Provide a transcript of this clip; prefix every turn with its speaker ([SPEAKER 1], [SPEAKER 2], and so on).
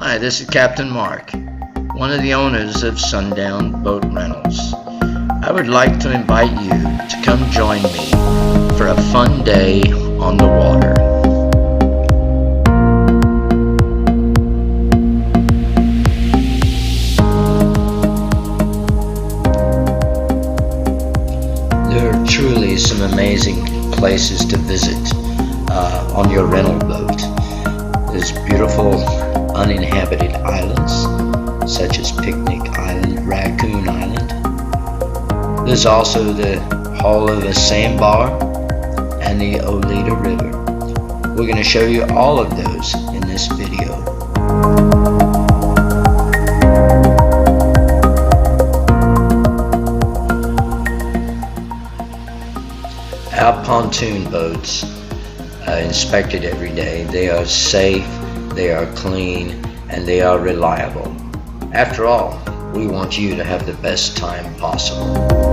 [SPEAKER 1] Hi, this is Captain Mark, one of the owners of Sundown Boat Rentals. I would like to invite you to come join me for a fun day on the water. There are truly some amazing places to visit on your rental boat. There's beautiful uninhabited islands such as Picnic Island, Raccoon Island. There's also the Hall of a Sandbar and the Oleta River. We're going to show you all of those in this video. Our pontoon boats are inspected every day. They are safe, they are clean, and they are reliable. After all, we want you to have the best time possible.